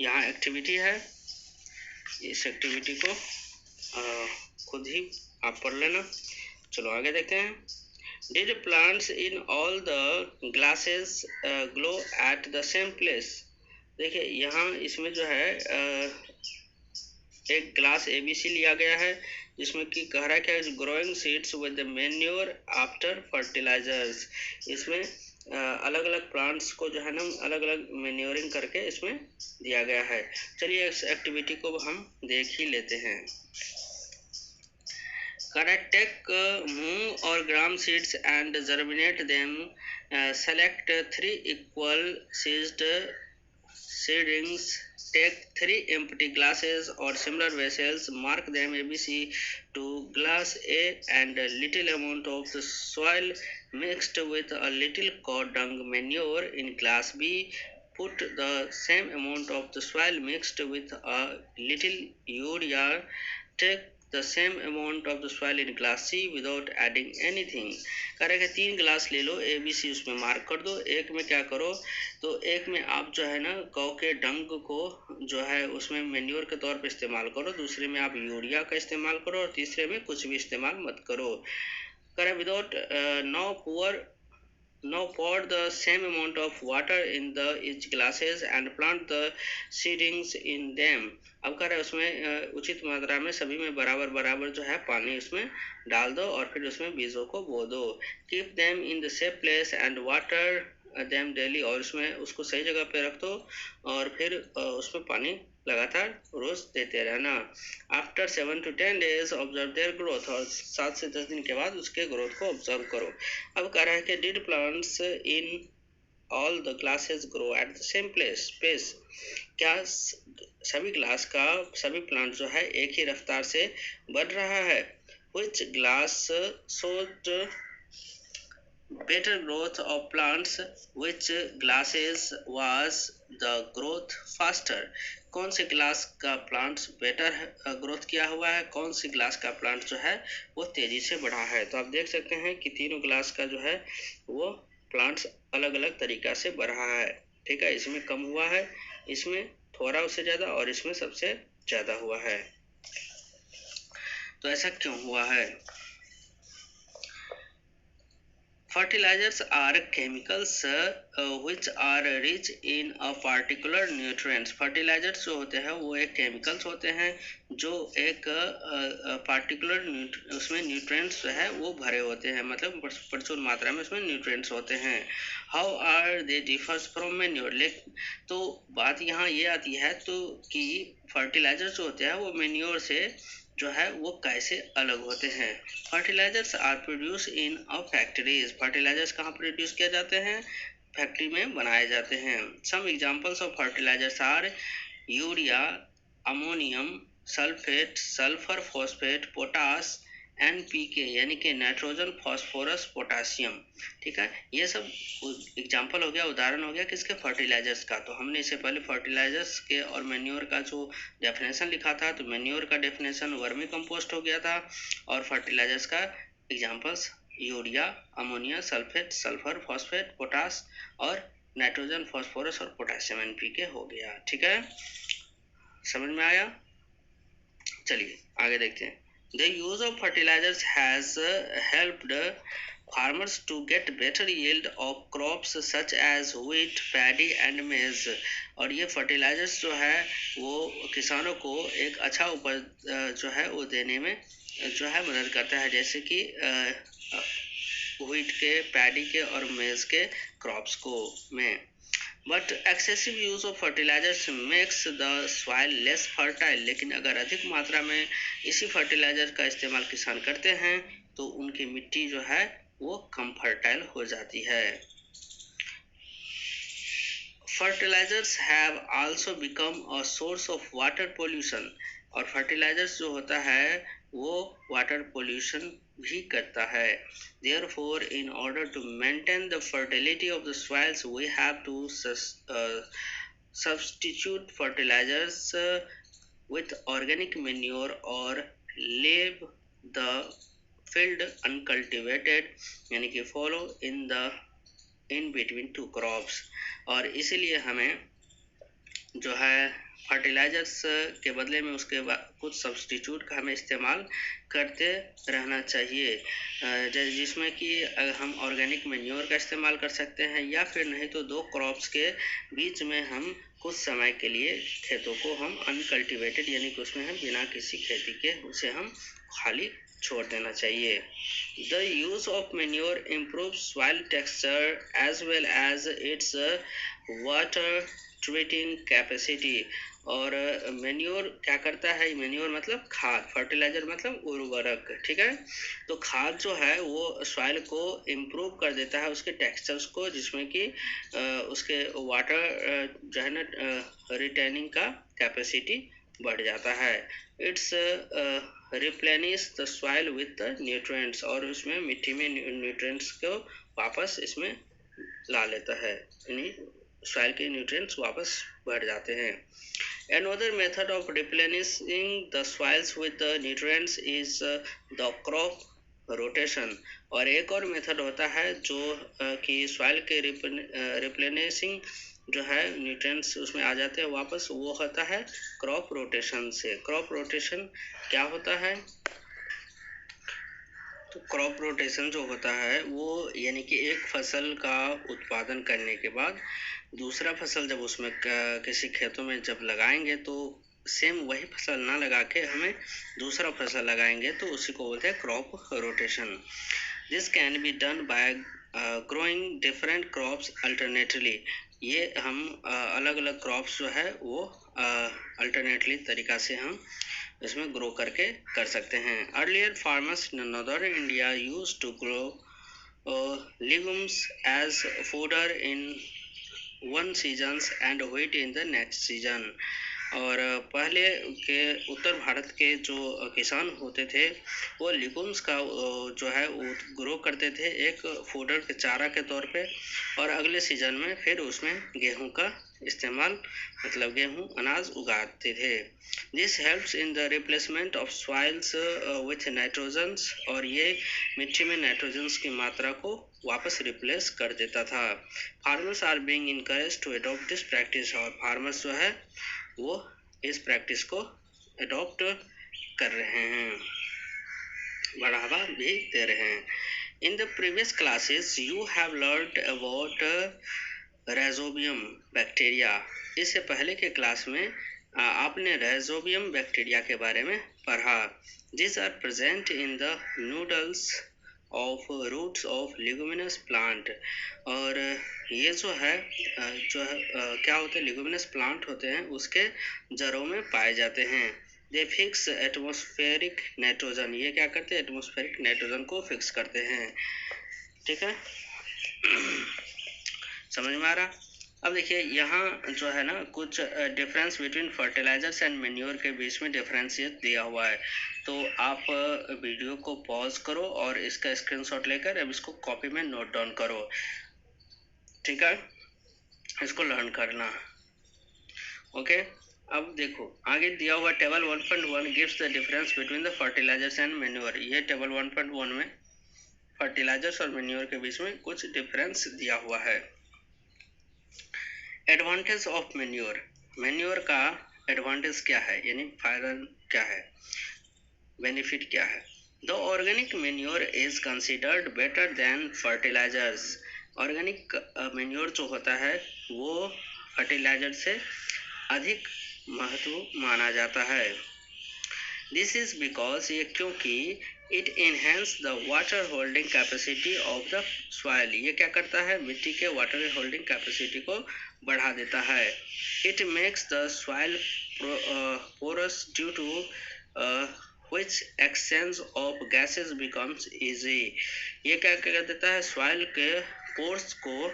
यहाँ एक्टिविटी है, इस एक्टिविटी को खुद ही आप पढ़ लेना। चलो आगे देखते हैं। Did plants in all the glasses glow at the same place? देखिए यहाँ इसमें जो है एक ग्लास ABC लिया गया है जिसमें कि कह रहा है कि growing seeds with manure after fertilisers. इसमें अलग अलग प्लांट्स को जो है ना अलग अलग मैन्योरिंग करके इसमें दिया गया है। चलिए इस एक्टिविटी को हम देख ही लेते हैं। Correct, take moong or gram seeds and germinate them. Select 3 equal sized seedlings. Take 3 empty glasses or similar vessels. Mark them ABC to glass A and a little amount of the soil mixed with a little cow dung manure in glass B. Put the same amount of the soil mixed with a little urea. Take the same amount of the soil in glass C without adding anything। करेगा 3 गिलास ले लो, ABC उसमें mark कर दो। एक में क्या करो तो एक में आप जो है ना गौ के डंग को जो है उसमें मैन्योर के तौर पे इस्तेमाल करो, दूसरे में आप यूरिया का इस्तेमाल करो और तीसरे में कुछ भी इस्तेमाल मत करो। करें without Now pour the same amount of water in the each glasses and plant the seedlings in them। अब कह रहे हैं उसमें उचित मात्रा में सभी में बराबर बराबर जो है पानी उसमें डाल दो और फिर उसमें बीजों को बो दो। Keep them in the safe place and water them daily, और उसमें उसको सही जगह पे रख दो और फिर उसमें पानी लगातार रोज देते रहना। After 7 to 10 days observe their growth, और 7 से 10 दिन के बाद उसके ग्रोथ को ऑब्जर्व करो। अब कह रहा है कि did plants in all the glasses grow at the same space. क्या सभी ग्लास का सभी प्लांट जो है एक ही रफ्तार से बढ़ रहा है। Which glass showed better growth of plants? Which glasses was the growth faster? कौन से ग्लास का प्लांट्स बेटर ग्रोथ किया हुआ है, कौन सी ग्लास का प्लांट जो है वो तेजी से बढ़ा है। तो आप देख सकते हैं कि तीनों ग्लास का जो है वो प्लांट्स अलग अलग तरीका से बढ़ा है। ठीक है, इसमें कम हुआ है, इसमें थोड़ा उससे ज्यादा और इसमें सबसे ज्यादा हुआ है। तो ऐसा क्यों हुआ है। Fertilizers are chemicals which are rich in a particular nutrients। Fertilizers जो होते हैं वो एक chemicals होते हैं जो एक particular उसमें nutrients जो है वो भरे होते हैं, मतलब प्रचुर मात्रा में उसमें nutrients होते हैं। How are they differs from manure? तो बात यहाँ ये आती है तो कि fertilizers जो होते हैं वो manure से जो है वो कैसे अलग होते हैं। Fertilisers are produce in a factories. Fertilisers कहाँ प्रोड्यूस किए जाते हैं, फैक्ट्री में बनाए जाते हैं। Some examples of fertilisers are urea, ammonium sulphate, sulphur phosphate, potash, NPK यानी कि नाइट्रोजन फास्फोरस पोटासियम। ठीक है, ये सब एग्जाम्पल हो गया, उदाहरण हो गया किसके, फर्टिलाइजर्स का। तो हमने इससे पहले फर्टिलाइजर्स के और मैन्योर का जो डेफिनेशन लिखा था, तो मैन्योर का डेफिनेशन वर्मी कंपोस्ट हो गया था और फर्टिलाइजर्स का examples urea, ammonia, sulphate, sulphur phosphate, potash और नाइट्रोजन फास्फोरस और पोटासियम NPK हो गया। ठीक है, समझ में आया। चलिए आगे देखते हैं। The use of fertilizers has helped farmers to get better yield of crops such as wheat, paddy and maize। और ये फर्टिलाइजर्स जो है वो किसानों को एक अच्छा उपज जो है वो देने में जो है मदद करता है, जैसे कि व्हीट के, पैडी के और मेज के क्रॉप्स को में। But excessive use of fertilisers makes the soil less fertile. लेकिन अगर अधिक मात्रा में इसी फर्टिलाइजर का इस्तेमाल किसान करते हैं तो उनकी मिट्टी जो है वो कम फर्टाइल हो जाती है। Fertilisers have also become a source of water pollution. और फर्टिलाइजर्स जो होता है वो वाटर पोल्यूशन भी करता है। Therefore, in order to maintain the fertility of the soils, we have to substitute fertilizers with organic manure or leave the field uncultivated, यानी कि follow in between two crops। और इसीलिए हमें जो है फर्टिलाइजर्स के बदले में उसके कुछ सब्स्टिट्यूट का हमें इस्तेमाल करते रहना चाहिए, जिसमें कि हम ऑर्गेनिक मैन्योर का इस्तेमाल कर सकते हैं, या फिर नहीं तो 2 क्रॉप्स के बीच में हम कुछ समय के लिए खेतों को हम अनकल्टिवेटेड यानी कि उसमें हम बिना किसी खेती के उसे हम खाली छोड़ देना चाहिए। The use of manure improve soil texture as well as its water treating capacity. और मैन्योर क्या करता है, मैन्योर मतलब खाद, फर्टिलाइजर मतलब उर्वरक, ठीक है। तो खाद जो है वो सॉइल को इम्प्रूव कर देता है, उसके टेक्सचर्स को, जिसमें कि उसके वाटर जो है ना रिटेनिंग का कैपेसिटी बढ़ जाता है। It's replenish the soil with the nutrients, और उसमें मिट्टी में न्यूट्रिएंट्स को वापस इसमें ला लेता है, यानी सॉइल के न्यूट्रिएंट्स वापस बढ़ जाते हैं। Another method of replenishing the soils with the nutrients is the crop rotation। और एक और मेथड होता है जो कि सॉइल के रिप्लेनिशिंग जो है न्यूट्रिएंट्स उसमें आ जाते हैं वापस, वो होता है क्रॉप रोटेशन से। क्रॉप रोटेशन क्या होता है? तो क्रॉप रोटेशन जो होता है वो यानी कि एक फसल का उत्पादन करने के बाद दूसरा फसल जब उसमें किसी खेतों में जब लगाएंगे तो सेम वही फसल ना लगा के हमें दूसरा फसल लगाएंगे, तो उसी को बोलते हैं crop rotation. This can be done by growing different crops alternately. ये हम अलग अलग क्रॉप्स जो है वो अल्टरनेटली तरीका से हम इसमें ग्रो करके कर सकते हैं। Earlier farmers in northern India used to grow legumes as fodder in one seasons and wheat in the next season। और पहले के उत्तर भारत के जो किसान होते थे वो लिगुम्स का जो है वो ग्रो करते थे एक फोडर के चारा के तौर पे, और अगले सीजन में फिर उसमें गेहूं का इस्तेमाल मतलब गेहूं अनाज उगाते थे। This helps in the replacement of soils with nitrogens, और ये मिट्टी में नाइट्रोजन्स की मात्रा को वापस रिप्लेस कर देता था। Farmers are being encouraged to adopt this practice, और फार्मर्स जो है वो इस प्रैक्टिस को अडॉप्ट कर रहे हैं, बढ़ावा भी दे रहे हैं। In the previous classes you have learned about rhizobium bacteria. इससे पहले के क्लास में आपने राइजोबियम बैक्टीरिया के बारे में पढ़ा। This are present in the nodules of roots of leguminous plant. और ये जो है क्या होते हैं, लिगुमिनस प्लांट होते हैं उसके जड़ों में पाए जाते हैं। दे फिक्स एटमॉस्फेरिक नाइट्रोजन, ये क्या करते हैं, एटमॉस्फेरिक नाइट्रोजन को फिक्स करते हैं, ठीक है। समझ में आ रहा? अब देखिए यहाँ जो है ना कुछ difference between fertilisers and manure के बीच में डिफरेंशिएट दिया हुआ है, तो आप वीडियो को पॉज करो और इसका स्क्रीनशॉट लेकर अब इसको कॉपी में नोट डाउन करो, ठीक है, इसको लर्न करना, ओके। अब देखो आगे दिया हुआ table 1.1 gives the difference between the fertilisers and manure. ये टेबल 1.1 में फर्टिलाइजर्स और मैन्योर के बीच में कुछ डिफरेंस दिया हुआ है। एडवांटेज ऑफ मैन्योर, मैन्योर का एडवांटेज क्या है, यानी फायदा क्या है, बेनिफिट क्या है। The organic manure is considered better than fertilisers. Organic manure जो होता है वो फर्टिलाइजर से अधिक महत्व माना जाता है। दिस इज बिकॉज, ये क्योंकि it enhance the water holding capacity of the soil. ये क्या करता है, मिट्टी के वाटर होल्डिंग कैपेसिटी को बढ़ा देता है। It makes the soil porous due to which exchange of gases becomes easy। ये क्या कर देता है, सॉइल के पोर्स को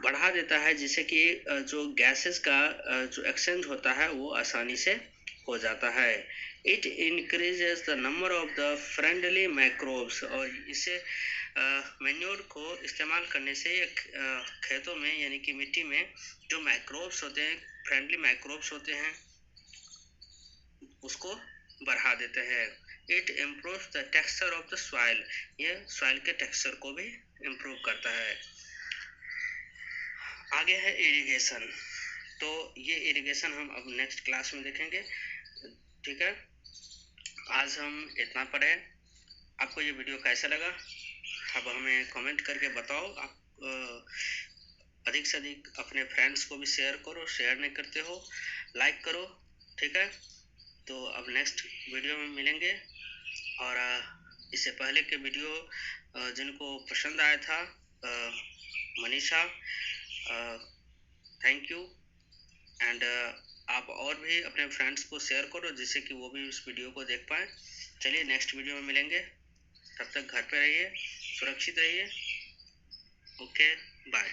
बढ़ा देता है, जिससे कि जो गैसेस का जो एक्सचेंज होता है वो आसानी से हो जाता है। It increases the number of the friendly microbes, और इसे मैन्योर को इस्तेमाल करने से खेतों में यानी कि मिट्टी में जो माइक्रोब्स होते हैं, फ्रेंडली माइक्रोब्स होते हैं, उसको बढ़ा देते हैं। It improves the texture of the soil, ये सॉइल के टेक्सचर को भी इम्प्रूव करता है। आगे है इरिगेशन। तो ये इरिगेशन हम अब नेक्स्ट क्लास में देखेंगे, ठीक है। आज हम इतना पढ़े। आपको ये वीडियो कैसा लगा अब हमें कमेंट करके बताओ। आप अधिक से अधिक अपने फ्रेंड्स को भी शेयर करो, शेयर नहीं करते हो लाइक करो, ठीक है। तो अब नेक्स्ट वीडियो में मिलेंगे। और इससे पहले के वीडियो जिनको पसंद आया था, मनीषा, थैंक यू। एंड आप और भी अपने फ्रेंड्स को शेयर करो जिससे कि वो भी उस वीडियो को देख पाए। चलिए नेक्स्ट वीडियो में मिलेंगे, तब तक घर पे रहिए, सुरक्षित रहिए। Okay, bye.